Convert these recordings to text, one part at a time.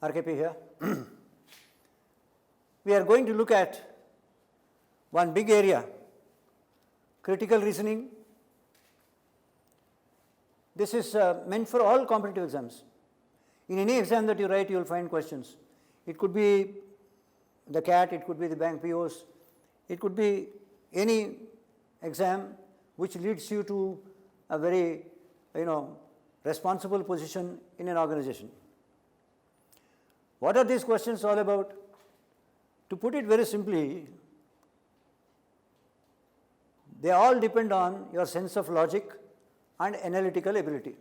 RKP here. We are going to look at one big area, critical reasoning. This is meant for all competitive exams. In any exam that you write, you will find questions. It could be the CLAT, it could be the bank POs, it could be any exam which leads you to a very, responsible position in an organization. What are these questions all about? To put it very simply, they all depend on your sense of logic and analytical ability.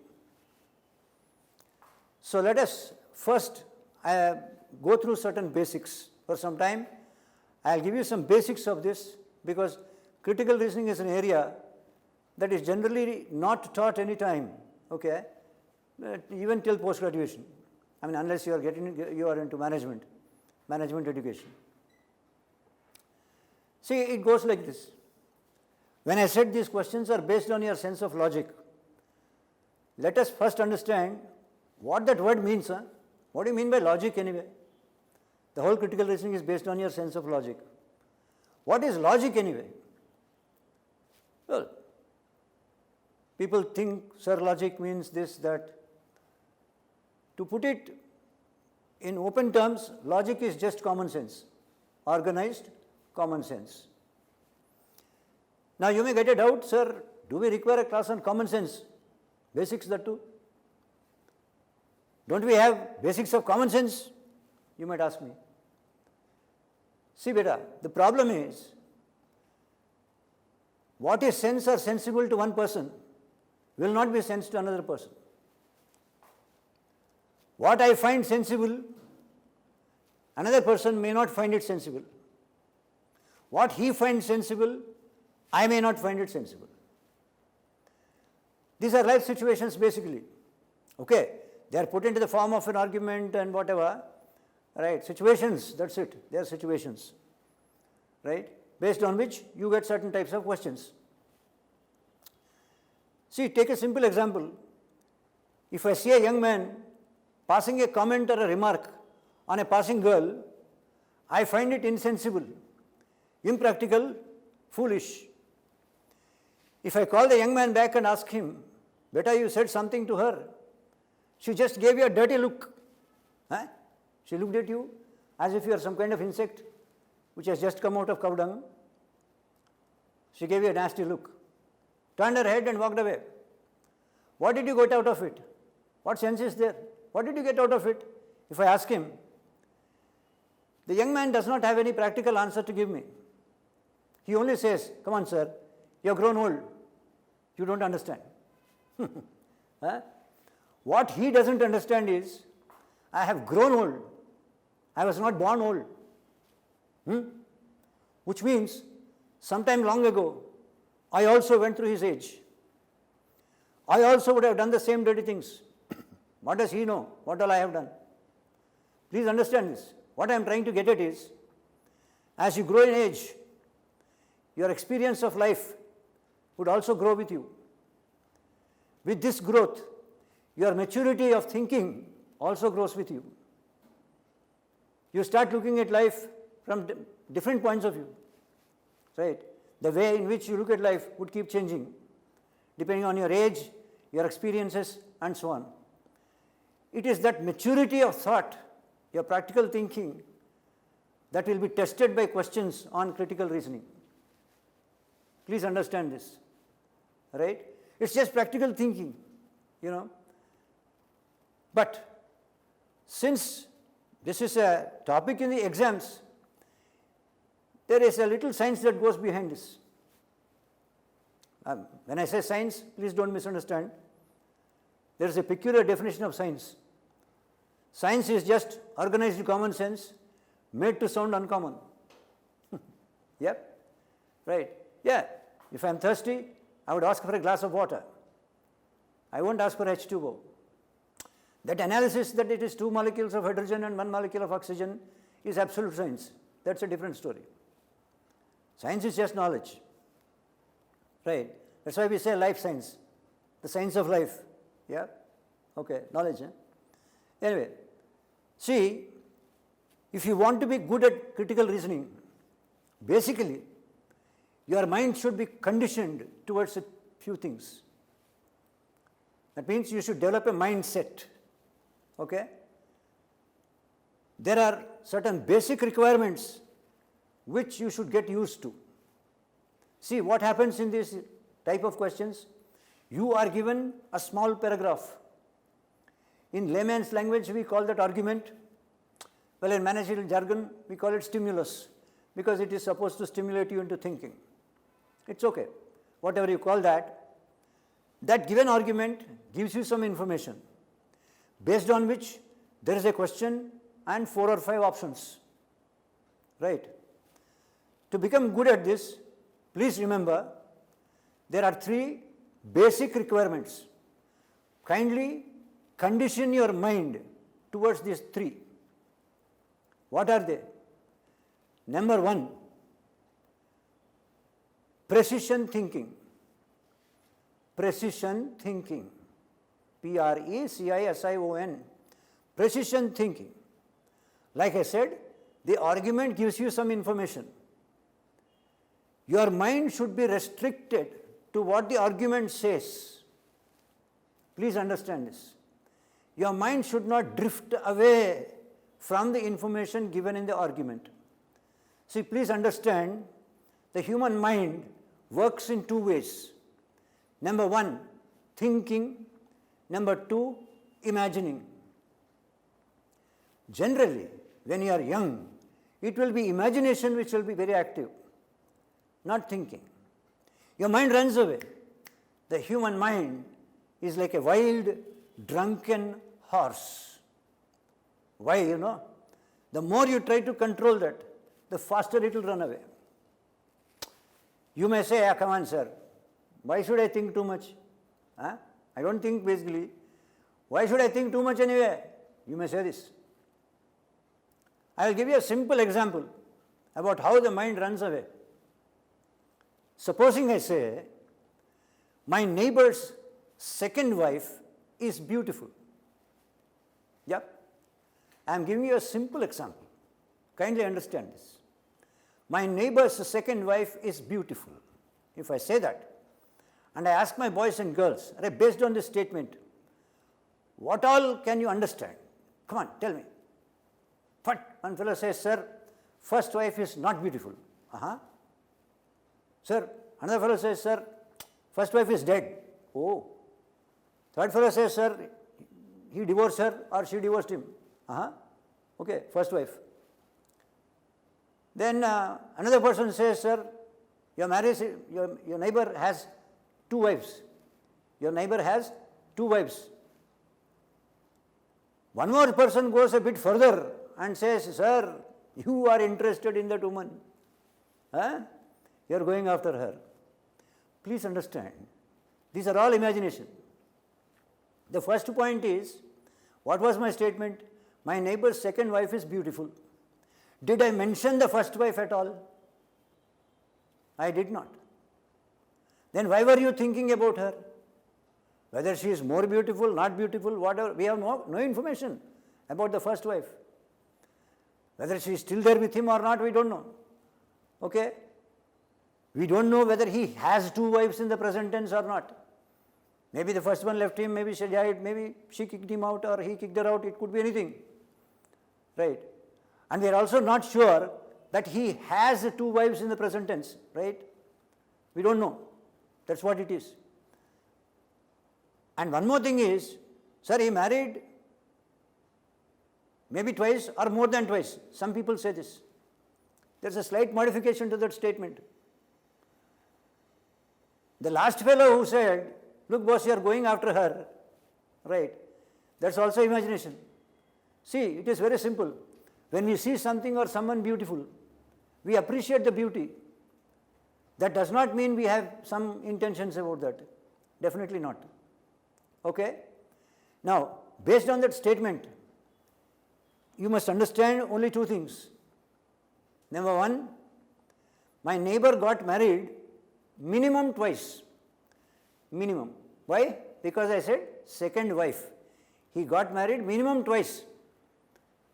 So let us first go through certain basics for some time. I'll give you some basics of this because critical reasoning is an area that is generally not taught any time, okay, even till post-graduation. I mean, unless you are into management education. See, it goes like this. When I said these questions are based on your sense of logic, let us first understand what that word means. What do you mean by logic anyway? The whole critical reasoning is based on your sense of logic. What is logic anyway? Well, people think, sir, logic means this, that. To put it in open terms, logic is just common sense, organized common sense. Now you may get a doubt, sir, do we require a class on common sense? Basics that too? Don't we have basics of common sense? You might ask me. See, beta, the problem is, what is sense or sensible to one person will not be sense to another person. What I find sensible, another person may not find it sensible. What he finds sensible, I may not find it sensible. These are life situations basically. Okay, they are put into the form of an argument and whatever, right? Situations, that's it, they are situations, right? Based on which you get certain types of questions. See, take a simple example. If I see a young man passing a comment or a remark on a passing girl, I find it insensible, impractical, foolish. If I call the young man back and ask him, beta, you said something to her, she just gave you a dirty look. She looked at you as if you are some kind of insect which has just come out of cow dung. She gave you a nasty look, turned her head and walked away. What did you get out of it? What sense is there? What did you get out of it? If I ask him, the young man does not have any practical answer to give me. He only says, come on, sir, you have grown old. You don't understand. What he doesn't understand is, I have grown old. I was not born old. Which means, sometime long ago, I also went through his age. I also would have done the same dirty things. What does he know? What all I have done? Please understand this. What I am trying to get at is, as you grow in age, your experience of life would also grow with you. With this growth, your maturity of thinking also grows with you. You start looking at life from different points of view, right? The way in which you look at life would keep changing, depending on your age, your experiences, and so on. It is that maturity of thought, your practical thinking, that will be tested by questions on critical reasoning. Please understand this, right? It's just practical thinking, But since this is a topic in the exams, there is a little science that goes behind this. When I say science, please don't misunderstand. There is a peculiar definition of science. Science is just organized common sense made to sound uncommon. Yep, right. Yeah, if I am thirsty, I would ask for a glass of water. I won't ask for H2O. That analysis that it is 2 molecules of hydrogen and 1 molecule of oxygen is absolute science. That's a different story. Science is just knowledge, right? That's why we say life science, the science of life. Yeah, okay, knowledge. Anyway, See, if you want to be good at critical reasoning, basically, your mind should be conditioned towards a few things. That means you should develop a mindset. Okay? There are certain basic requirements which you should get used to. See, what happens in this type of questions? You are given a small paragraph. In layman's language, we call that argument. Well, in managerial jargon, we call it stimulus, because it is supposed to stimulate you into thinking. It's okay. Whatever you call that, that given argument gives you some information, based on which there is a question and 4 or 5 options. Right? To become good at this, please remember, there are 3 basic requirements. Kindly condition your mind towards these 3. What are they? Number 1, precision thinking. Precision thinking. Precision. Precision thinking. Like I said, the argument gives you some information. Your mind should be restricted to what the argument says. Please understand this. Your mind should not drift away from the information given in the argument. See, please understand, the human mind works in 2 ways. Number 1, thinking. Number 2, imagining. Generally, when you are young, it will be imagination which will be very active, not thinking. Your mind runs away. The human mind is like a wild, drunken horse. Why, you know? The more you try to control that, the faster it will run away. You may say, come on, sir, why should I think too much? I don't think basically. Why should I think too much anyway? You may say this. I will give you a simple example about how the mind runs away. Supposing I say, my neighbor's second wife is beautiful. Yep. I am giving you a simple example. Kindly understand this. My neighbor's second wife is beautiful. If I say that, and I ask my boys and girls, based on this statement, what all can you understand? Come on, tell me. But one fellow says, sir, first wife is not beautiful. Sir, another fellow says, sir, first wife is dead. Oh. Third fellow says, sir, he divorced her or she divorced him. Okay, first wife. Then another person says, sir, your neighbor has 2 wives. Your neighbor has 2 wives. One more person goes a bit further and says, sir, you are interested in that woman. You are going after her. Please understand, these are all imagination. The first point is, what was my statement? My neighbor's second wife is beautiful. Did I mention the first wife at all? I did not. Then why were you thinking about her? Whether she is more beautiful, not beautiful, whatever, we have no information about the first wife. Whether she is still there with him or not, we don't know. Okay? We don't know whether he has 2 wives in the present tense or not. Maybe the first one left him, maybe she died, maybe she kicked him out or he kicked her out, it could be anything. Right? And we are also not sure that he has 2 wives in the present tense, right? We don't know. That's what it is. And one more thing is, sir, he married maybe twice or more than twice. Some people say this. There's a slight modification to that statement. The last fellow who said, look boss, you are going after her, right? That's also imagination. See, it is very simple. When we see something or someone beautiful, we appreciate the beauty. That does not mean we have some intentions about that. Definitely not. Okay? Now, based on that statement, you must understand only 2 things. Number 1, my neighbor got married minimum twice. Minimum. Why? Because I said second wife. He got married minimum twice.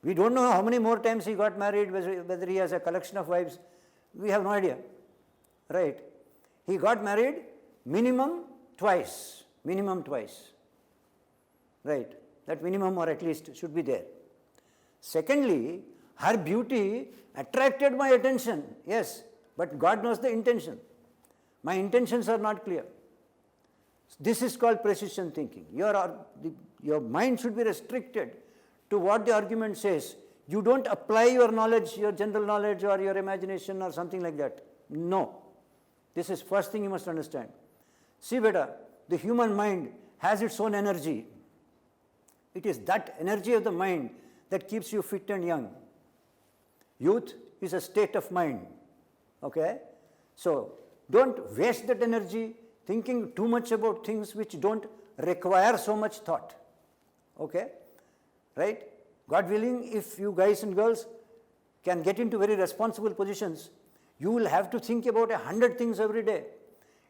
We don't know how many more times he got married, whether he has a collection of wives. We have no idea, right? He got married minimum twice, right? That minimum or at least should be there. Secondly, her beauty attracted my attention, yes, but God knows the intention. My intentions are not clear. This is called precision thinking. Your mind should be restricted to what the argument says. You don't apply your knowledge, your general knowledge or your imagination or something like that. No. This is first thing you must understand. See beta, the human mind has its own energy. It is that energy of the mind that keeps you fit and young. Youth is a state of mind. Okay? So, don't waste that energy thinking too much about things which don't require so much thought. Okay? Right? God willing, if you guys and girls can get into very responsible positions, you will have to think about 100 things every day.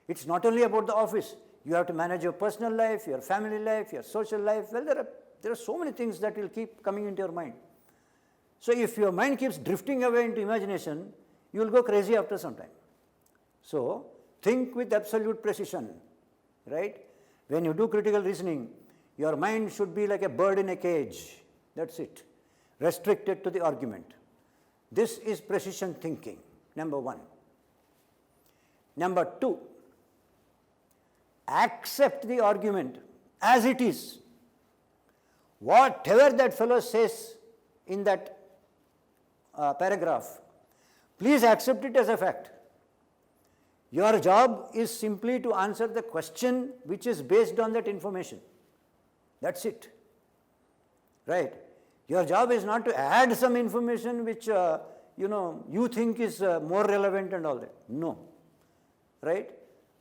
It's not only about the office. You have to manage your personal life, your family life, your social life. Well, there are so many things that will keep coming into your mind. So if your mind keeps drifting away into imagination, you will go crazy after some time. So think with absolute precision, right? When you do critical reasoning, your mind should be like a bird in a cage. That's it. Restricted to the argument. This is precision thinking, number one. Number two, accept the argument as it is. Whatever that fellow says in that paragraph, please accept it as a fact. Your job is simply to answer the question which is based on that information. That's it. Right? Your job is not to add some information which you think is more relevant and all that. No. Right?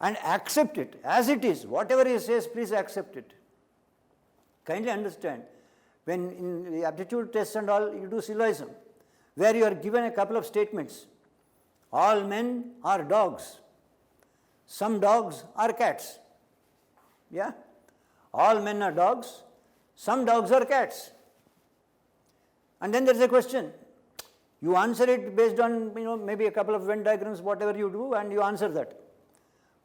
And accept it as it is. Whatever he says, please accept it. Kindly understand, when in the aptitude tests and all, you do syllogism, where you are given a couple of statements. All men are dogs. Some dogs are cats. Yeah? All men are dogs. Some dogs are cats. And then there is a question. You answer it based on, maybe a couple of Venn diagrams, whatever you do, and you answer that.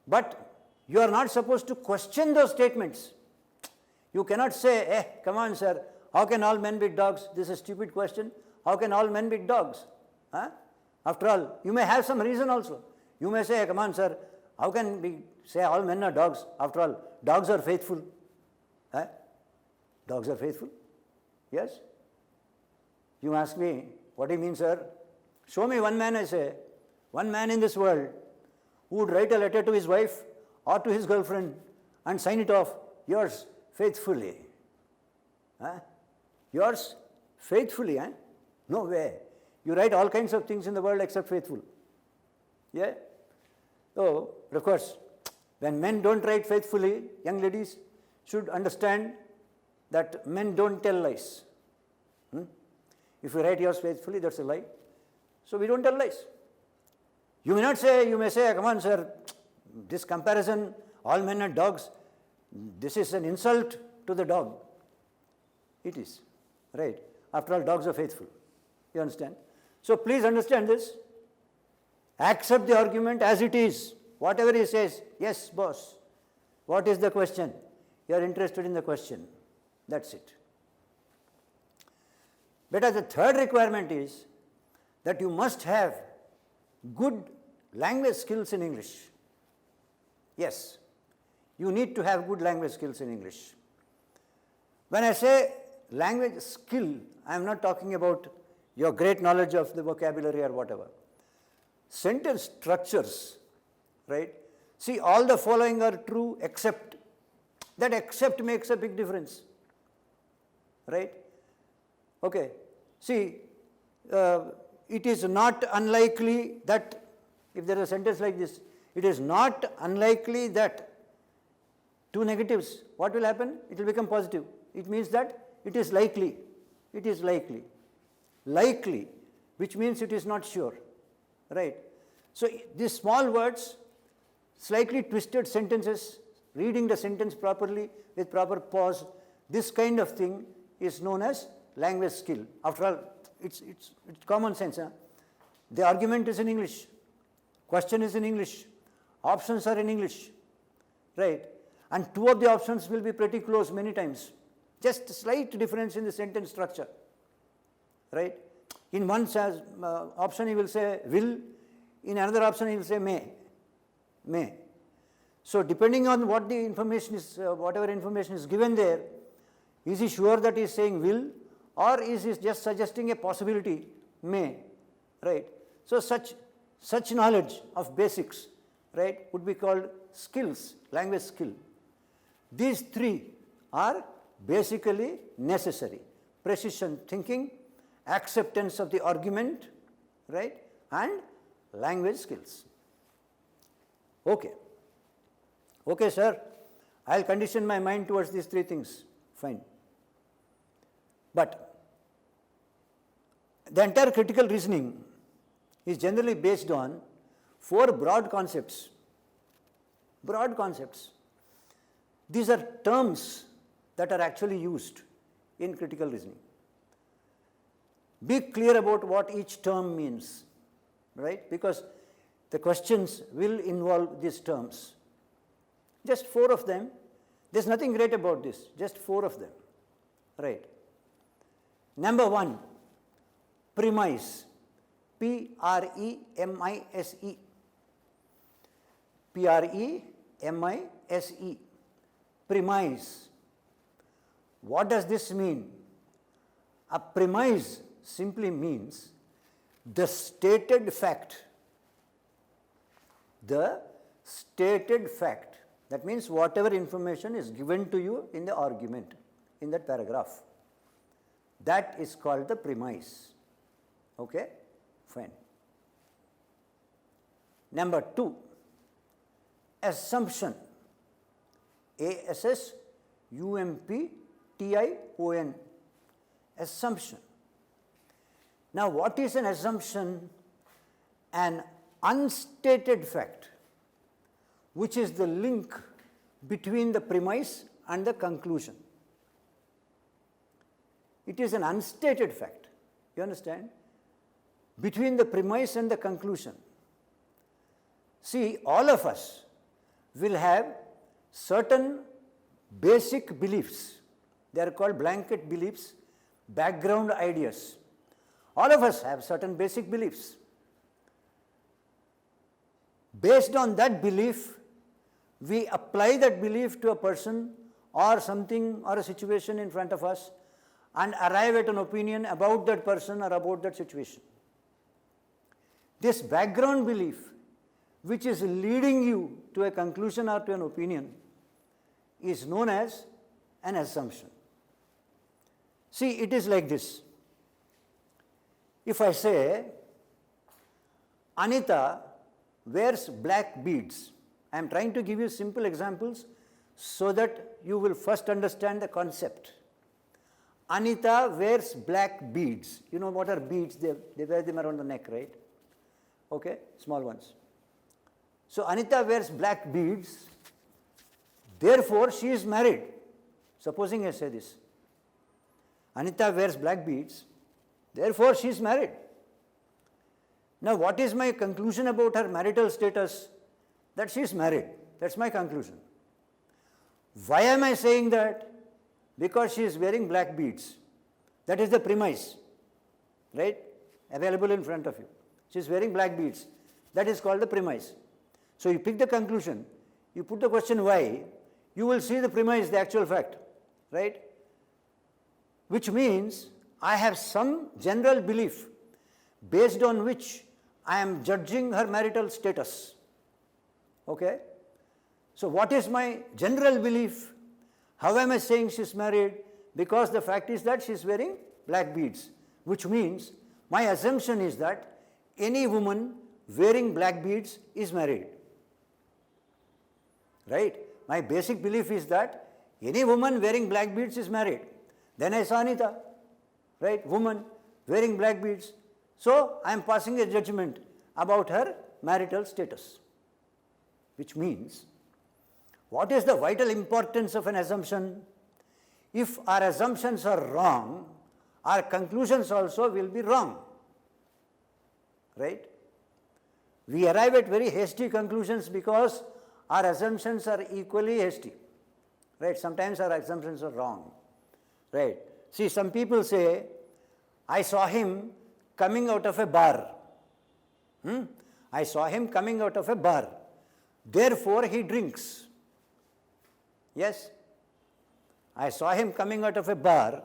But you are not supposed to question those statements. You cannot say, come on, sir, how can all men be dogs? This is a stupid question. How can all men be dogs? Huh? After all, you may have some reason also. You may say, come on, sir, how can we say all men are dogs? After all, dogs are faithful. Huh? Dogs are faithful? Yes? You ask me, what do you mean, sir? Show me one man, I say, one man in this world who would write a letter to his wife or to his girlfriend and sign it off, yours faithfully. Huh? Yours faithfully, huh? No way. You write all kinds of things in the world except faithful. Yeah? So, of course, when men don't write faithfully, young ladies should understand that men don't tell lies. If you write yours faithfully, that's a lie. So we don't tell lies. You may not say, you may say, come on, sir, this comparison, all men are dogs, this is an insult to the dog. It is, right? After all, dogs are faithful. You understand? So please understand this. Accept the argument as it is. Whatever he says, yes, boss. What is the question? You are interested in the question. That's it. But the third requirement is that you must have good language skills in English. Yes, you need to have good language skills in English. When I say language skill, I am not talking about your great knowledge of the vocabulary or whatever. Sentence structures, right? See, all the following are true except. That except makes a big difference, right? Okay, see, it is not unlikely that, if there is a sentence like this, it is not unlikely that two negatives, what will happen? It will become positive. It means that it is likely. It is likely. Likely, which means it is not sure, right? So these small words, slightly twisted sentences, reading the sentence properly with proper pause, this kind of thing is known as language skill. After all, it's common sense. Huh? The argument is in English, question is in English, options are in English, right? And two of the options will be pretty close many times. Just a slight difference in the sentence structure, right? In one option he will say will, in another option he will say may. So depending on what the information is, whatever information is given there, is he sure that he is saying will, or is he just suggesting a possibility, may, right? So such knowledge of basics, right, would be called skills, language skill. These three are basically necessary: precision thinking, acceptance of the argument, right, and language skills. Okay. Okay, sir, I'll condition my mind towards these three things. Fine. But the entire critical reasoning is generally based on four broad concepts. Broad concepts. These are terms that are actually used in critical reasoning. Be clear about what each term means, right? Because the questions will involve these terms. Just four of them. There's nothing great about this, just four of them, right? Number one, premise, P-R-E-M-I-S-E. P-R-E-M-I-S-E, premise. What does this mean? A premise simply means the stated fact. The stated fact. That means whatever information is given to you in the argument, in that paragraph. That is called the premise. Okay? Fine. Number two, assumption. A-S-S-U-M-P-T-I-O-N. Assumption. Now, what is an assumption? An unstated fact, which is the link between the premise and the conclusion. It is an unstated fact. You understand? Between the premise and the conclusion. See, all of us will have certain basic beliefs. They are called blanket beliefs, background ideas. All of us have certain basic beliefs. Based on that belief, we apply that belief to a person or something or a situation in front of us and arrive at an opinion about that person or about that situation. This background belief, which is leading you to a conclusion or to an opinion, is known as an assumption. See, it is like this. If I say, Anita wears black beads, I am trying to give you simple examples so that you will first understand the concept. Anita wears black beads. You know what are beads? They wear them around the neck, right? Okay, small ones. So Anita wears black beads, therefore she is married. Supposing I say this. Anita wears black beads, therefore she is married. Now what is my conclusion about her marital status? That she is married. That's my conclusion. Why am I saying that? Because she is wearing black beads. That is the premise, right? Available in front of you. She is wearing black beads. That is called the premise. So you pick the conclusion, you put the question why, you will see the premise, the actual fact, right? Which means I have some general belief based on which I am judging her marital status. Okay? So what is my general belief? How am I saying she is married? Because the fact is that she is wearing black beads, which means my assumption is that any woman wearing black beads is married. Right? My basic belief is that any woman wearing black beads is married. Then I saw Anita, right? Woman wearing black beads. So I am passing a judgment about her marital status. Which means, what is the vital importance of an assumption? If our assumptions are wrong, our conclusions also will be wrong. Right? We arrive at very hasty conclusions because our assumptions are equally hasty. Right? Sometimes our assumptions are wrong. Right? See, some people say, I saw him coming out of a bar. I saw him coming out of a bar. Therefore, he drinks. Yes? I saw him coming out of a bar.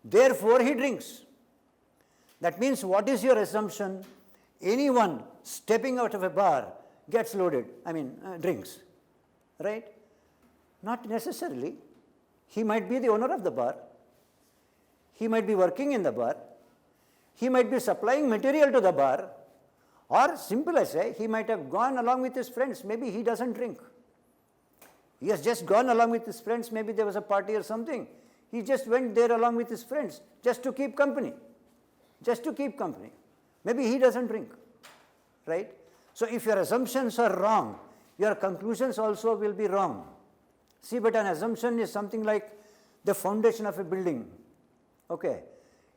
Therefore, he drinks. That means, what is your assumption? Anyone stepping out of a bar gets loaded, drinks. Right? Not necessarily. He might be the owner of the bar. He might be working in the bar. He might be supplying material to the bar. Or, simple as say, he might have gone along with his friends. Maybe he doesn't drink. He has just gone along with his friends. Maybe there was a party or something. He just went there along with his friends just to keep company. Just to keep company. Maybe he doesn't drink. Right? So, if your assumptions are wrong, your conclusions also will be wrong. See, but an assumption is something like the foundation of a building. Okay?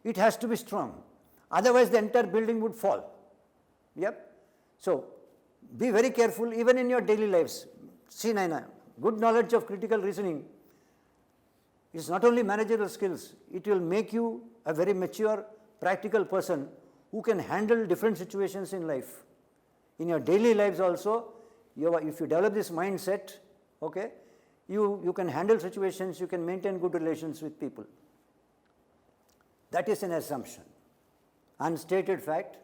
It has to be strong. Otherwise, the entire building would fall. Yep. So, be very careful even in your daily lives. See, Naina, good knowledge of critical reasoning is not only managerial skills, it will make you a very mature, practical person who can handle different situations in life. In your daily lives also, if you develop this mindset, okay, you can handle situations, you can maintain good relations with people. That is an assumption, unstated fact,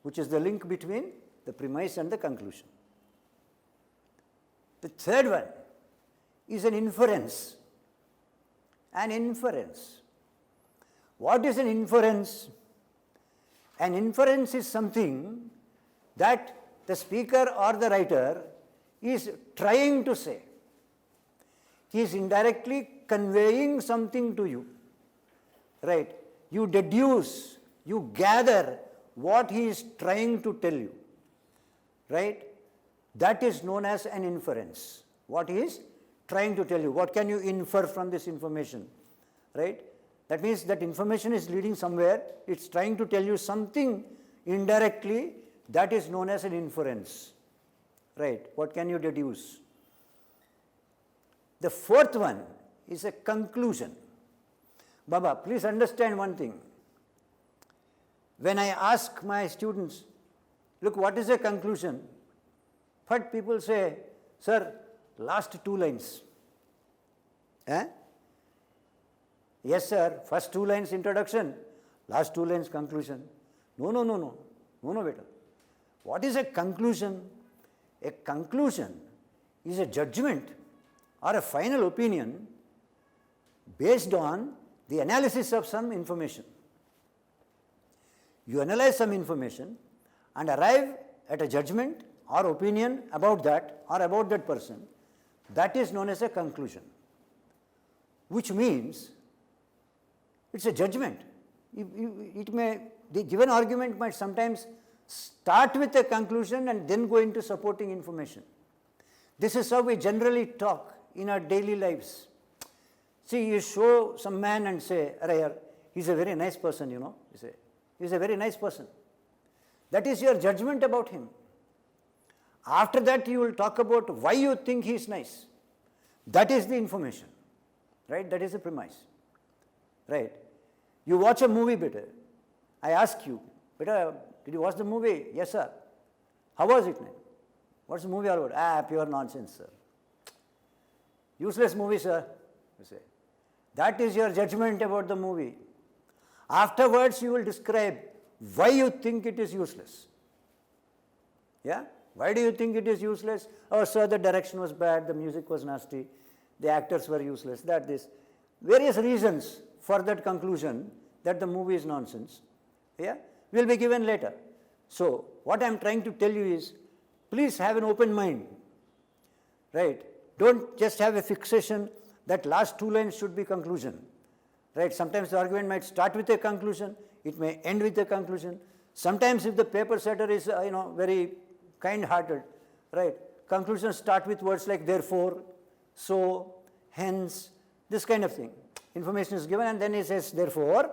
which is the link between the premise and the conclusion. The third one is an inference. An inference. What is an inference? An inference is something that the speaker or the writer is trying to say. He is indirectly conveying something to you. Right? You deduce, you gather what he is trying to tell you. Right? That is known as an inference. What he is trying to tell you. What can you infer from this information? Right? That means that information is leading somewhere. It's trying to tell you something indirectly. That is known as an inference. Right? What can you deduce? The fourth one is a conclusion. Baba, please understand one thing. When I ask my students, look, what is a conclusion? But people say, sir, last 2 lines. Yes, sir, first 2 lines introduction, last 2 lines conclusion. No, beta. What is a conclusion? A conclusion is a judgment or a final opinion based on the analysis of some information. You analyze some information and arrive at a judgment or opinion about that or about that person. That is known as a conclusion, which means it's a judgment. The given argument might sometimes start with a conclusion and then go into supporting information. This is how we generally talk in our daily lives. See, you show some man and say, Arayar, he's a very nice person, you say, he's a very nice person. That is your judgment about him. After that, you will talk about why you think he is nice. That is the information. Right? That is the premise. Right? You watch a movie, beta. I ask you, beta, did you watch the movie? Yes, sir. How was it, man? What's the movie all about? Pure nonsense, sir. Useless movie, sir. You say. That is your judgment about the movie. Afterwards, you will describe why you think it is useless. Yeah? Why do you think it is useless? Oh, sir, the direction was bad, the music was nasty, the actors were useless, this. Various reasons for that conclusion that the movie is nonsense. Yeah? Will be given later. So, what I am trying to tell you is, please have an open mind. Right? Don't just have a fixation that last 2 lines should be conclusion. Right? Sometimes the argument might start with a conclusion, it may end with a conclusion. Sometimes if the paper setter is, very kind-hearted, right? Conclusions start with words like therefore, so, hence, this kind of thing. Information is given and then he says, therefore,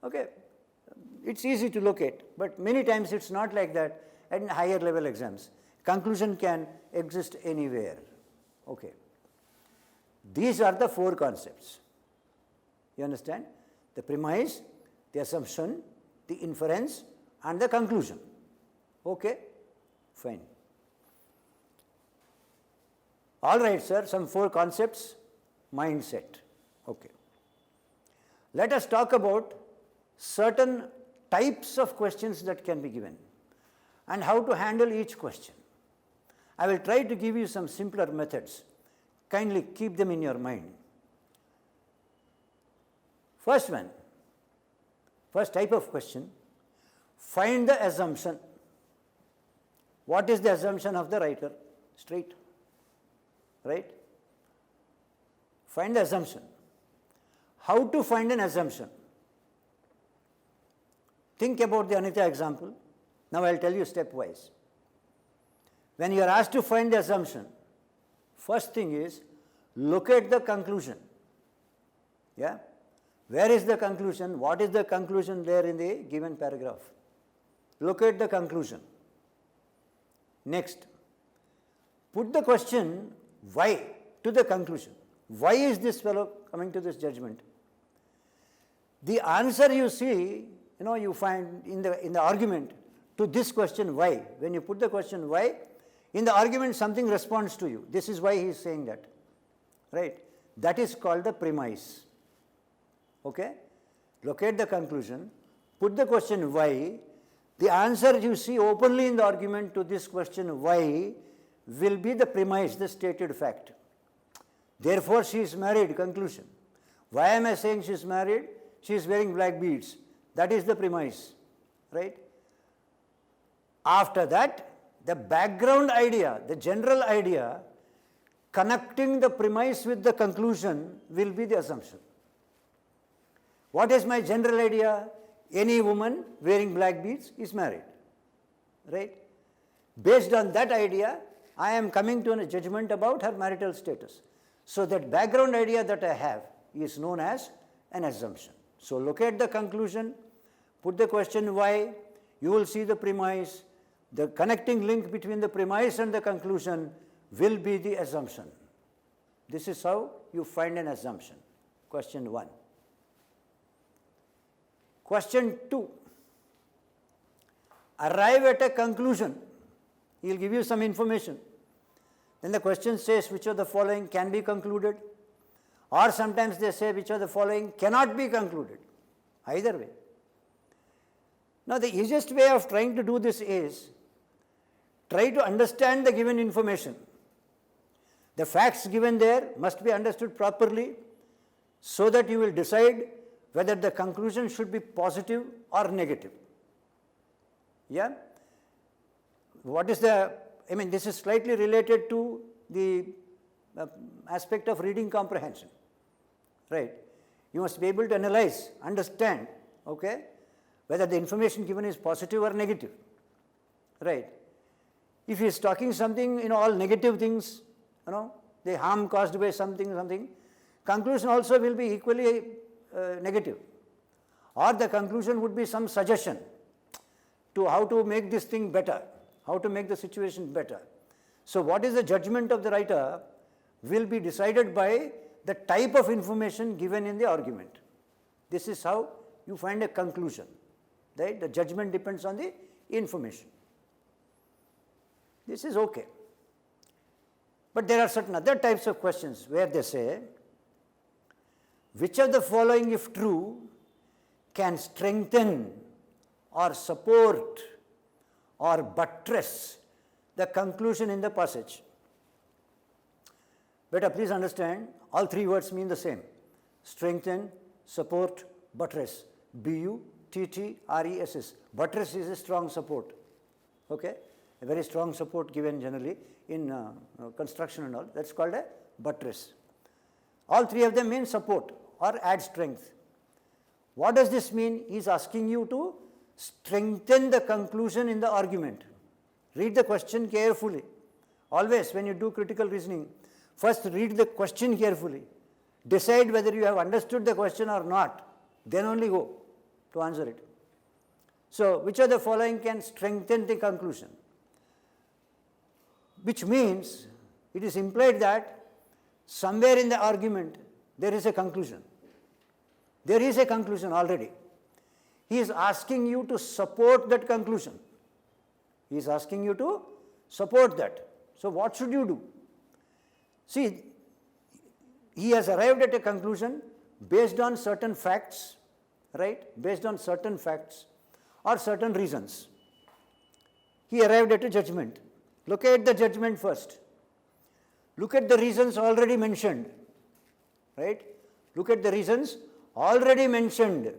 Okay, it's easy to locate, but many times it's not like that at higher level exams. Conclusion can exist anywhere. Okay. These are the 4 concepts. You understand? The premise, the assumption, the inference, and the conclusion. Okay? Fine. All right, sir, some 4 concepts, mindset. Okay. Let us talk about certain types of questions that can be given and how to handle each question. I will try to give you some simpler methods. Kindly keep them in your mind. First one, first type of question, find the assumption. What is the assumption of the writer? Straight. Right? Find the assumption. How to find an assumption? Think about the Anita example. Now I will tell you stepwise. When you are asked to find the assumption, first thing is locate the conclusion. Yeah? Where is the conclusion? What is the conclusion there in the given paragraph? Locate the conclusion. Next, put the question why to the conclusion. Why is this fellow coming to this judgment? The answer you see, you find in the argument to this question why. When you put the question why, in the argument something responds to you. This is why he is saying that. Right? That is called the premise. Okay? Locate the conclusion, put the question why. The answer you see openly in the argument to this question why will be the premise, the stated fact. Therefore, she is married, conclusion. Why am I saying she is married? She is wearing black beads. That is the premise. Right? After that, the background idea, the general idea, connecting the premise with the conclusion will be the assumption. What is my general idea? Any woman wearing black beads is married. Right? Based on that idea, I am coming to a judgment about her marital status. So that background idea that I have is known as an assumption. So locate the conclusion, put the question why, you will see the premise. The connecting link between the premise and the conclusion will be the assumption. This is how you find an assumption. Question 1. Question 2. Arrive at a conclusion. He will give you some information. Then the question says which of the following can be concluded, or sometimes they say which of the following cannot be concluded. Either way. Now the easiest way of trying to do this is try to understand the given information. The facts given there must be understood properly so that you will decide whether the conclusion should be positive or negative. Yeah? What is this is slightly related to the aspect of reading comprehension. Right? You must be able to analyze, understand, okay, whether the information given is positive or negative. Right? If he is talking something, all negative things, the harm caused by something, conclusion also will be equally negative. Or the conclusion would be some suggestion to how to make this thing better, how to make the situation better. So what is the judgment of the writer will be decided by the type of information given in the argument. This is how you find a conclusion. Right? The judgment depends on the information. This is okay. But there are certain other types of questions where they say, which of the following, if true, can strengthen or support or buttress the conclusion in the passage? Better please understand, all 3 words mean the same. Strengthen, support, buttress. B-U-T-T-R-E-S-S. Buttress is a strong support. Okay? A very strong support given generally in construction and all. That's called a buttress. All 3 of them mean support or add strength. What does this mean? He is asking you to strengthen the conclusion in the argument. Read the question carefully. Always when you do critical reasoning, first read the question carefully. Decide whether you have understood the question or not. Then only go. to answer it. So, which of the following can strengthen the conclusion? Which means it is implied that somewhere in the argument there is a conclusion. There is a conclusion already. He is asking you to support that conclusion. He is asking you to support that. So, what should you do? See, he has arrived at a conclusion based on certain facts, right? Based on certain facts or certain reasons. He arrived at a judgment. Look at the judgment first. Look at the reasons already mentioned, right? Look at the reasons already mentioned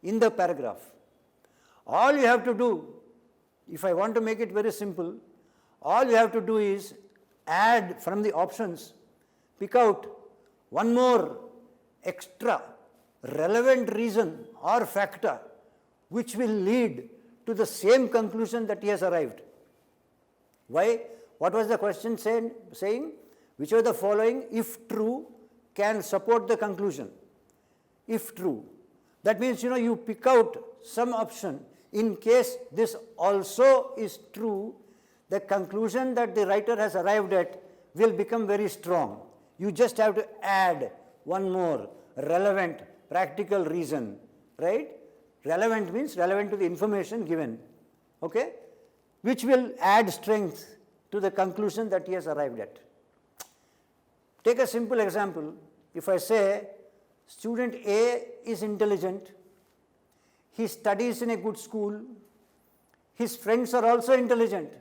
in the paragraph. All you have to do, if I want to make it very simple, all you have to do is add from the options, pick out one more extra relevant reason or factor which will lead to the same conclusion that he has arrived. Why? What was the question saying? Which of the following, if true, can support the conclusion? If true. That means, you pick out some option in case this also is true, the conclusion that the writer has arrived at will become very strong. You just have to add one more relevant practical reason, right? Relevant means relevant to the information given, okay? Which will add strength to the conclusion that he has arrived at. Take a simple example. If I say, student A is intelligent, he studies in a good school, his friends are also intelligent,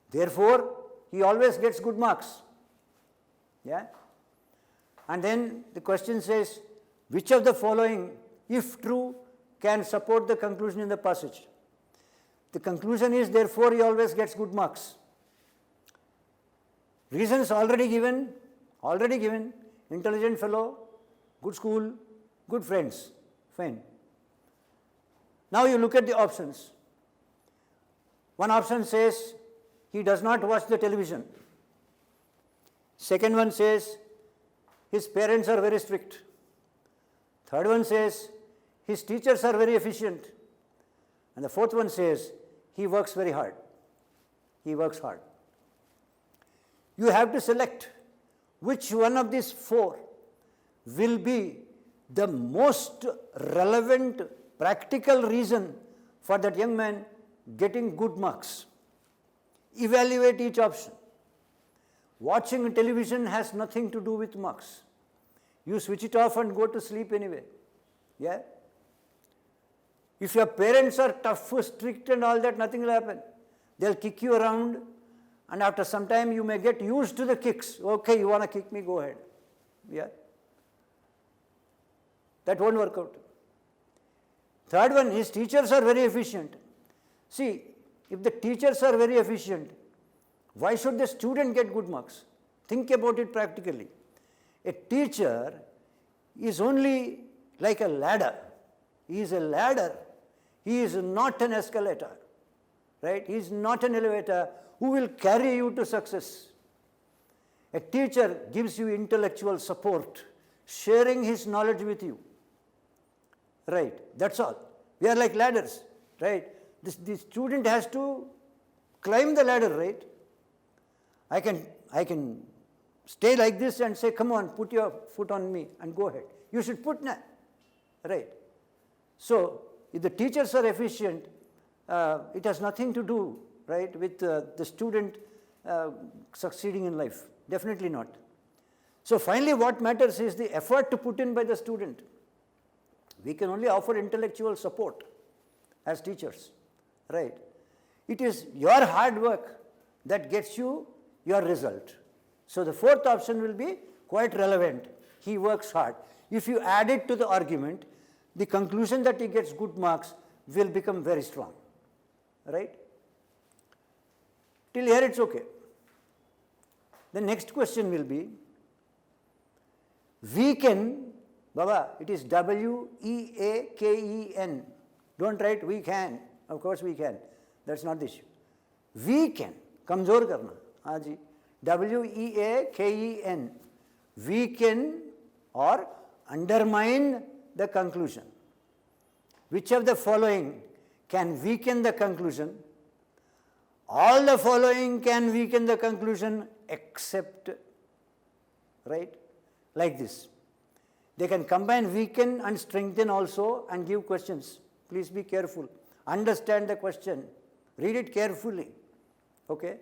therefore, he always gets good marks. Yeah? And then the question says, which of the following, if true, can support the conclusion in the passage? The conclusion is, therefore, he always gets good marks. Reasons already given, intelligent fellow, good school, good friends, fine. Now you look at the options. One option says, he does not watch the television. Second one says, his parents are very strict. Third one says, his teachers are very efficient. And the fourth one says, he works very hard. He works hard. You have to select which one of these four will be the most relevant practical reason for that young man getting good marks. Evaluate each option. Watching television has nothing to do with marks. You switch it off and go to sleep anyway. Yeah? If your parents are tough, strict and all that, nothing will happen. They'll kick you around, and after some time you may get used to the kicks. Okay, you want to kick me, go ahead. Yeah? That won't work out. Third one, his teachers are very efficient. See, if the teachers are very efficient, why should the student get good marks? Think about it practically. A teacher is only like a ladder. He is a ladder. He is not an escalator, right? He is not an elevator who will carry you to success. A teacher gives you intellectual support, sharing his knowledge with you, right? That's all. We are like ladders, right? The student has to climb the ladder, right? I can stay like this and say, come on, put your foot on me and go ahead. You should put that, right? So, if the teachers are efficient, it has nothing to do, right, with the student succeeding in life. Definitely not. So, finally, what matters is the effort to put in by the student. We can only offer intellectual support as teachers, right? It is your hard work that gets you your result. So, the fourth option will be quite relevant. He works hard. If you add it to the argument, the conclusion that he gets good marks will become very strong, right? Till here it's okay. The next question will be, weaken, Baba, it is W-E-A-K-E-N. Don't write we can. Of course we can. That's not the issue. Weaken, kamzor karna. हाँ जी, W-E-A-K-E-N. Weaken or undermine the conclusion. which of the following can weaken the conclusion? All the following can weaken the conclusion except, right? Like this. They can combine weaken and strengthen also and give questions. Please be careful. Understand the question. Read it carefully. Okay?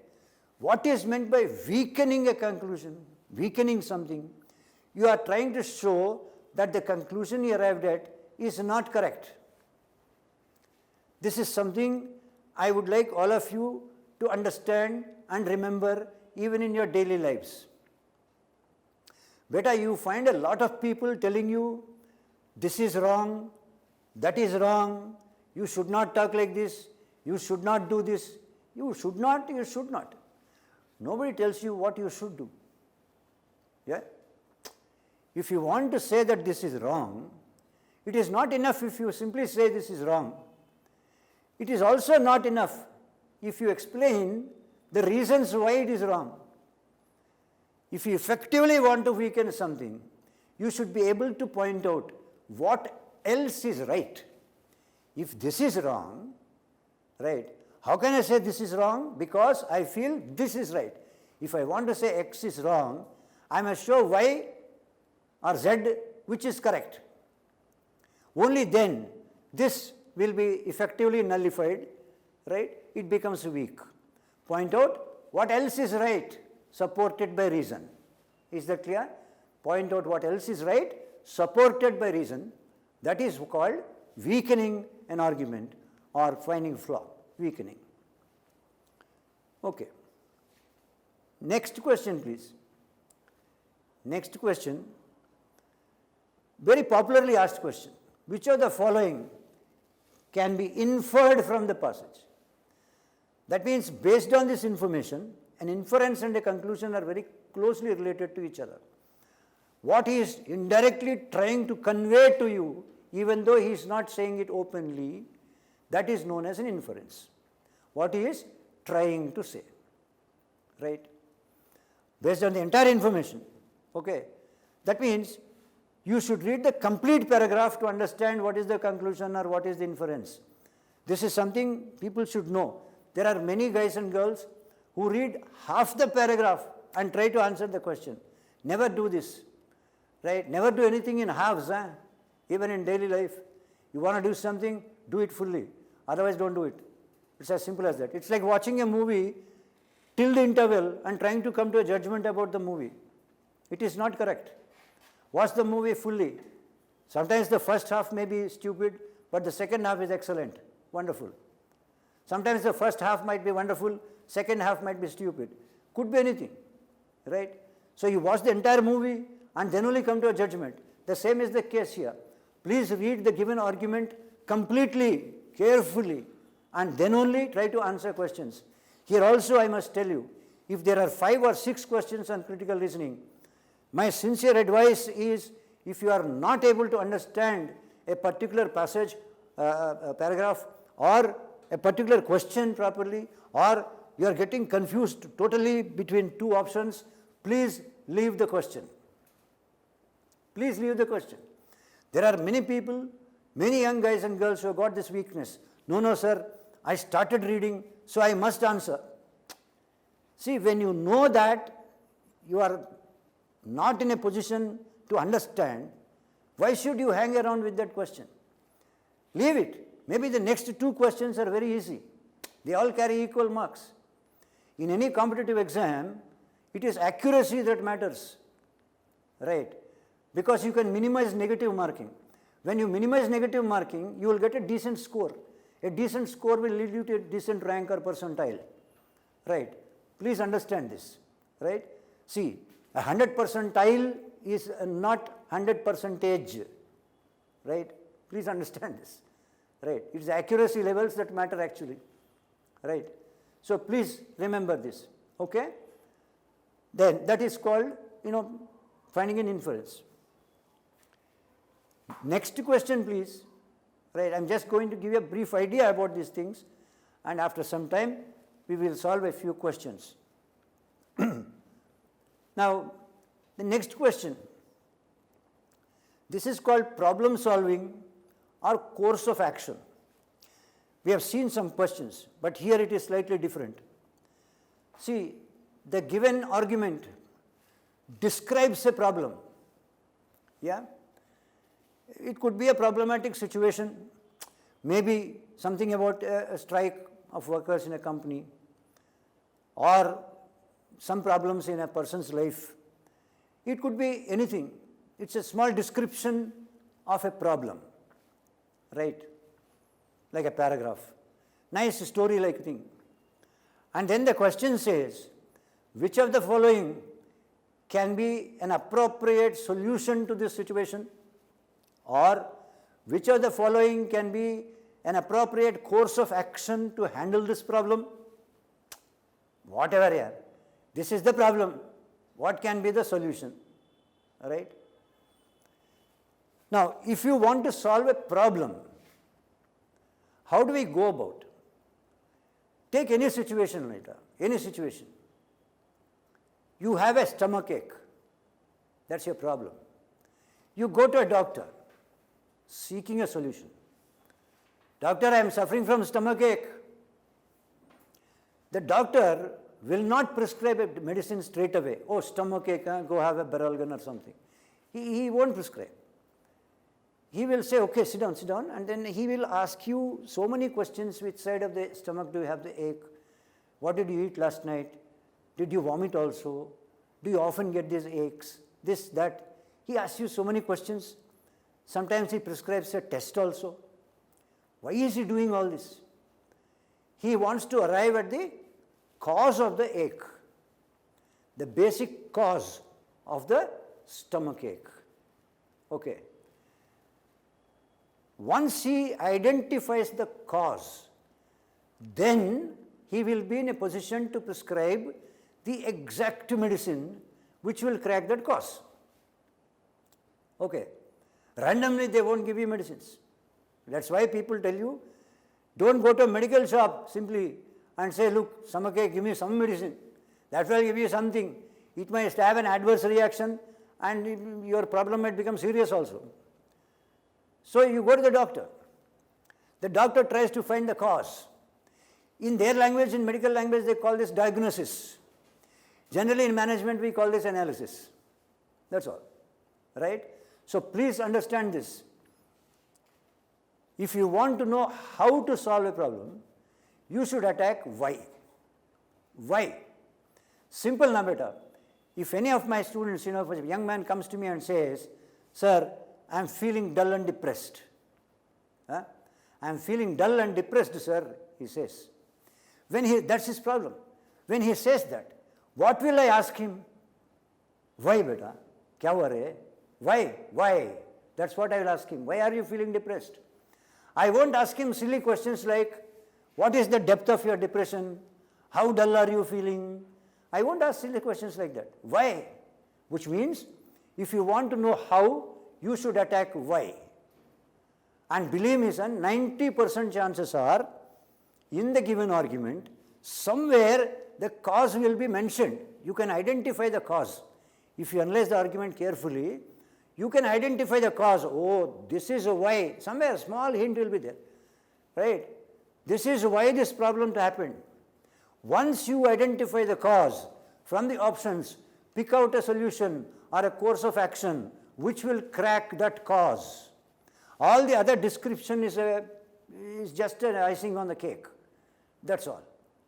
What is meant by weakening a conclusion? Weakening something. You are trying to show that the conclusion you arrived at is not correct. This is something I would like all of you to understand and remember even in your daily lives. Beta, you find a lot of people telling you, this is wrong, that is wrong, you should not talk like this, you should not do this, you should not. Nobody tells you what you should do. Yeah? If you want to say that this is wrong, it is not enough if you simply say this is wrong. It is also not enough if you explain the reasons why it is wrong. If you effectively want to weaken something, you should be able to point out what else is right. If this is wrong, right, how can I say this is wrong? Because I feel this is right. If I want to say X is wrong, I must show Y or Z which is correct. Only then this will be effectively nullified, right? It becomes weak. Point out what else is right, supported by reason. Is that clear? Point out what else is right, supported by reason. That is called weakening an argument or finding flaw. Weakening. Okay. Next question, please. Next question. Very popularly asked question. Which of the following can be inferred from the passage? That means based on this information, an inference and a conclusion are very closely related to each other. What he is indirectly trying to convey to you, even though he is not saying it openly, that is known as an inference. What he is trying to say, right? Based on the entire information, okay? That means you should read the complete paragraph to understand what is the conclusion or what is the inference. This is something people should know. There are many guys and girls who read half the paragraph and try to answer the question. Never do this, right? Never do anything in halves, even in daily life. You want to do something, do it fully. Otherwise, don't do it. It's as simple as that. It's like watching a movie till the interval and trying to come to a judgment about the movie. It is not correct. Watch the movie fully. Sometimes the first half may be stupid, but the second half is excellent, wonderful. Sometimes the first half might be wonderful, second half might be stupid. Could be anything, right? So you watch the entire movie and then only come to a judgment. The same is the case here. Please read the given argument completely, carefully, and then only try to answer questions. Here also I must tell you, if there are 5 or 6 questions on critical reasoning, my sincere advice is, if you are not able to understand a particular passage, a paragraph, or a particular question properly, or you are getting confused totally between 2 options, please leave the question. Please leave the question. There are many people, many young guys and girls who have got this weakness. No, sir, I started reading, so I must answer. See, when you know that you are not in a position to understand, why should you hang around with that question? Leave it. Maybe the next 2 questions are very easy. They all carry equal marks. In any competitive exam, it is accuracy that matters, right? Because you can minimize negative marking. When you minimize negative marking, you will get a decent score. A decent score will lead you to a decent rank or percentile, right? Please understand this, right? See, a 100 percentile is not 100 percentage, right? Please understand this, right? It's accuracy levels that matter actually, right? So please remember this, okay? Then that is called, finding an inference. Next question, please. Right, I'm just going to give you a brief idea about these things, and after some time, we will solve a few questions. Now, the next question. This is called problem solving or course of action. We have seen some questions, but here it is slightly different. See, the given argument describes a problem. Yeah? It could be a problematic situation, maybe something about a strike of workers in a company, or some problems in a person's life. It could be anything. It's a small description of a problem, right? Like a paragraph. Nice story-like thing. And then the question says, which of the following can be an appropriate solution to this situation? Or which of the following can be an appropriate course of action to handle this problem? Whatever here. This is the problem. What can be the solution? All right? Now, if you want to solve a problem, how do we go about? Take any situation later, any situation. You have a stomachache. That's your problem. You go to a doctor seeking a solution. Doctor, I am suffering from stomachache. The doctor will not prescribe a medicine straight away. Oh, stomachache, go have a Baralgan or something. He won't prescribe. He will say, okay, sit down, and then he will ask you so many questions. Which side of the stomach do you have the ache? What did you eat last night? Did you vomit also? Do you often get these aches? This, that. He asks you so many questions. Sometimes he prescribes a test also. Why is he doing all this? He wants to arrive at the cause of the ache, the basic cause of the stomachache. Okay. Once he identifies the cause, then he will be in a position to prescribe the exact medicine which will crack that cause. Okay. Randomly they won't give you medicines. That's why people tell you, don't go to a medical shop simply and say, look, stomachache, give me some medicine. That will give you something. It might have an adverse reaction and your problem might become serious also. So you go to the doctor. The doctor tries to find the cause. In their language, in medical language, they call this diagnosis. Generally in management, we call this analysis. That's all. Right? So please understand this. If you want to know how to solve a problem, you should attack why. Why? Simple number. If any of my students, if a young man comes to me and says, sir, I am feeling dull and depressed. I am feeling dull and depressed, sir, he says. That's his problem. When he says that, what will I ask him? Why, beta? Kya hua re? Why? Why? That's what I will ask him. Why are you feeling depressed? I won't ask him silly questions like, what is the depth of your depression? How dull are you feeling? I won't ask silly questions like that. Why? Which means, if you want to know how, you should attack why. And believe me, son, 90% chances are, in the given argument, somewhere the cause will be mentioned. You can identify the cause. If you analyze the argument carefully, you can identify the cause. Oh, this is why. Somewhere a small hint will be there. Right? This is why this problem happened. Once you identify the cause from the options, pick out a solution or a course of action which will crack that cause. All the other description is just an icing on the cake. That's all.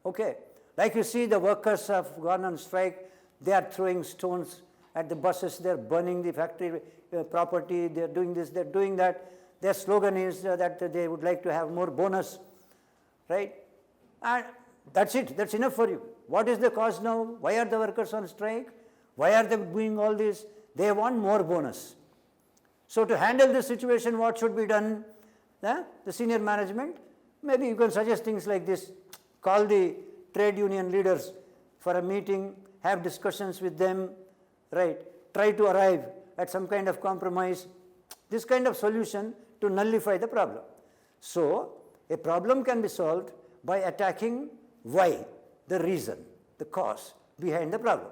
Okay. Like you see, the workers have gone on strike. They are throwing stones at the buses. They are burning the factory property. They are doing this. They are doing that. Their slogan is that they would like to have more bonus. Right? And that's it. That's enough for you. What is the cause now? Why are the workers on strike? Why are they doing all this? They want more bonus. So to handle this situation, what should be done? The senior management, maybe you can suggest things like this. Call the trade union leaders for a meeting, have discussions with them, right? Try to arrive at some kind of compromise. This kind of solution to nullify the problem. So a problem can be solved by attacking why, the reason, the cause behind the problem.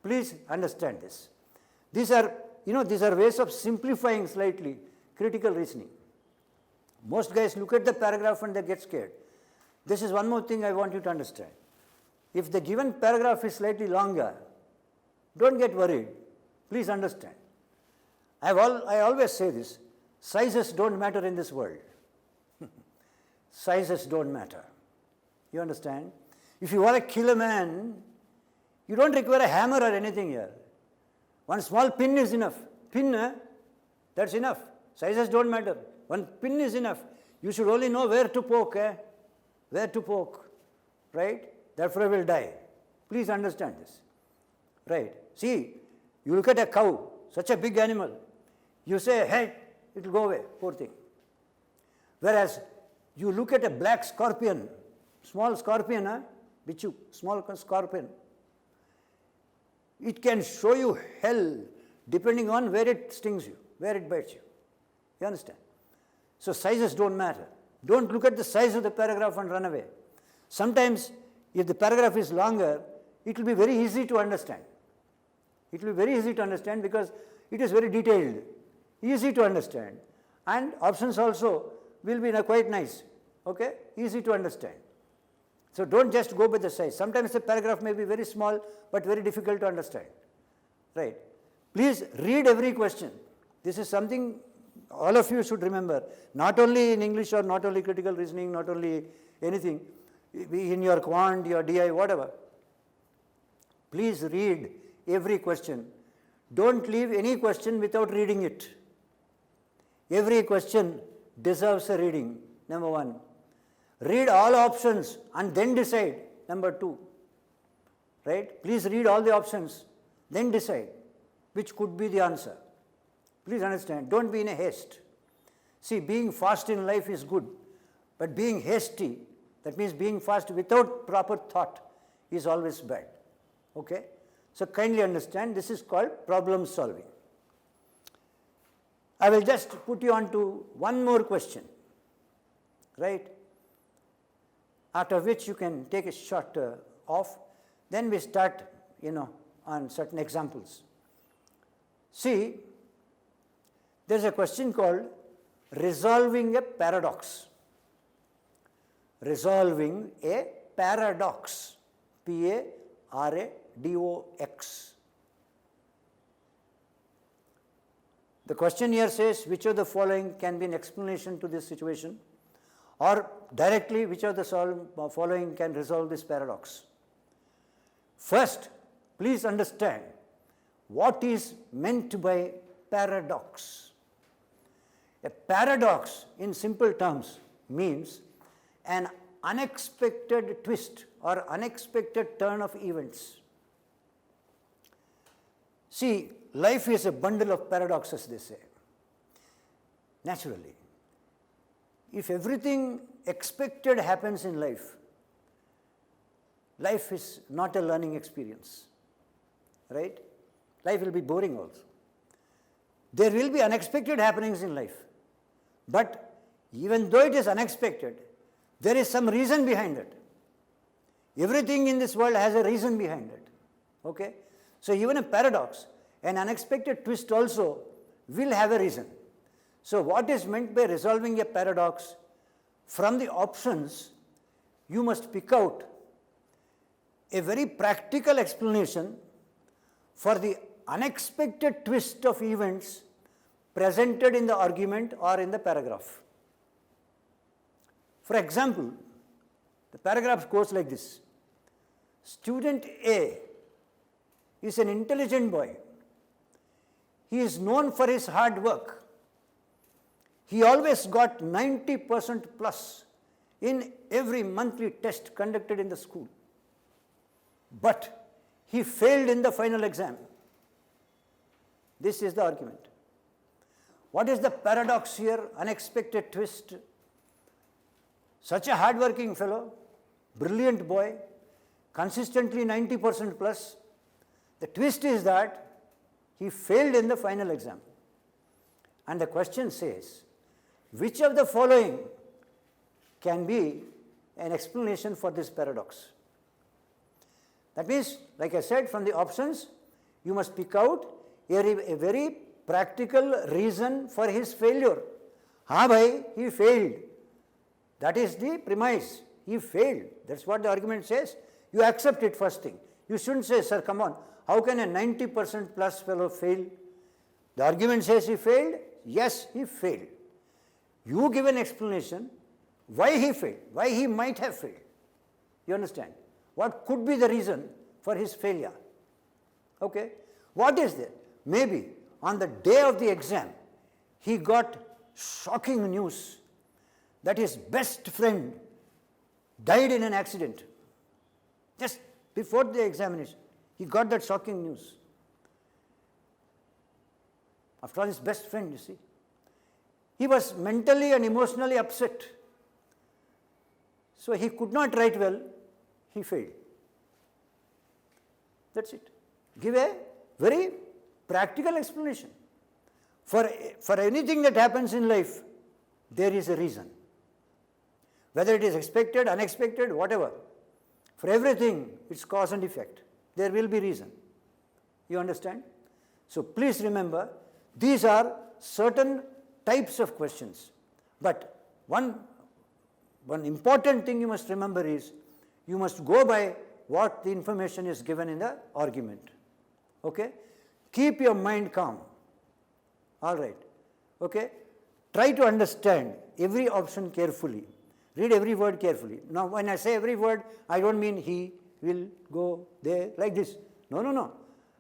Please understand this. These are ways of simplifying slightly critical reasoning. Most guys look at the paragraph and they get scared. This is one more thing I want you to understand. If the given paragraph is slightly longer, don't get worried. Please understand. I always say this, sizes don't matter in this world. Sizes don't matter. You understand? If you want to kill a man, you don't require a hammer or anything here. One small pin is enough. Pin, that's enough. Sizes don't matter. One pin is enough. You should only know where to poke. Where to poke. Right? That fella will die. Please understand this. Right? See, you look at a cow, such a big animal. You say, hey, it will go away, poor thing. Whereas, you look at a black scorpion, small scorpion, bichu, small scorpion. It can show you hell depending on where it stings you, where it bites you. You understand? So sizes don't matter. Don't look at the size of the paragraph and run away. Sometimes, if the paragraph is longer, it will be very easy to understand. It will be very easy to understand because it is very detailed, easy to understand. And options also will be quite nice, okay? Easy to understand. So don't just go by the size. Sometimes the paragraph may be very small, but very difficult to understand, right? Please read every question. This is something all of you should remember, not only in English or not only critical reasoning, not only anything, in your quant, your DI, whatever. Please read every question. Don't leave any question without reading it. Every question deserves a reading, number one. Read all options and then decide, number two. Right? Please read all the options, then decide which could be the answer. Please understand, don't be in a haste. See, being fast in life is good, but being hasty, that means being fast without proper thought, is always bad. Okay? So kindly understand, this is called problem solving. I will just put you on to one more question, right? After which you can take a shot off, then we start, on certain examples. See, there's a question called resolving a paradox. Resolving a paradox. P-A-R-A-D-O-X. The question here says, which of the following can be an explanation to this situation? Or directly, which of the following can resolve this paradox? First, please understand what is meant by paradox. A paradox, in simple terms, means an unexpected twist or unexpected turn of events. See, life is a bundle of paradoxes, they say. Naturally. If everything expected happens in life, life is not a learning experience, right? Life will be boring also. There will be unexpected happenings in life, but even though it is unexpected, there is some reason behind it. Everything in this world has a reason behind it, okay? So even a paradox, an unexpected twist also will have a reason. So what is meant by resolving a paradox? From the options, you must pick out a very practical explanation for the unexpected twist of events presented in the argument or in the paragraph. For example, the paragraph goes like this. Student A is an intelligent boy. He is known for his hard work. He always got 90% plus in every monthly test conducted in the school. But he failed in the final exam. This is the argument. What is the paradox here? Unexpected twist. Such a hard-working fellow, brilliant boy, consistently 90% plus. The twist is that he failed in the final exam. And the question says, which of the following can be an explanation for this paradox? That means, like I said, from the options, you must pick out a very practical reason for his failure. हाँ भाई, he failed. That is the premise. He failed. That's what the argument says. You accept it first thing. You shouldn't say, sir, come on, how can a 90% plus fellow fail? The argument says he failed. Yes, he failed. You give an explanation why he failed, why he might have failed. You understand? What could be the reason for his failure? Okay? What is there? Maybe on the day of the exam, he got shocking news that his best friend died in an accident. Just before the examination, he got that shocking news. After all, his best friend, you see. He was mentally and emotionally upset. So he could not write well, he failed. That's it. Give a very practical explanation. For anything that happens in life, there is a reason. Whether it is expected, unexpected, whatever. For everything, it's cause and effect. There will be reason. You understand? So please remember, these are certain types of questions. But one important thing you must remember is, you must go by what the information is given in the argument. Okay? Keep your mind calm. All right. Okay? Try to understand every option carefully. Read every word carefully. Now, when I say every word, I don't mean he will go there like this. No, no, no.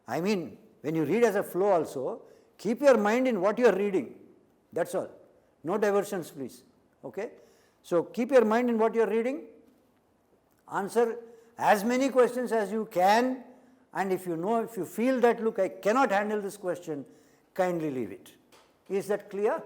I mean, when you read as a flow also, keep your mind in what you are reading. That's all. No diversions, please. Okay? So, keep your mind in what you are reading. Answer as many questions as you can, and if you feel that, look, I cannot handle this question, kindly leave it. Is that clear?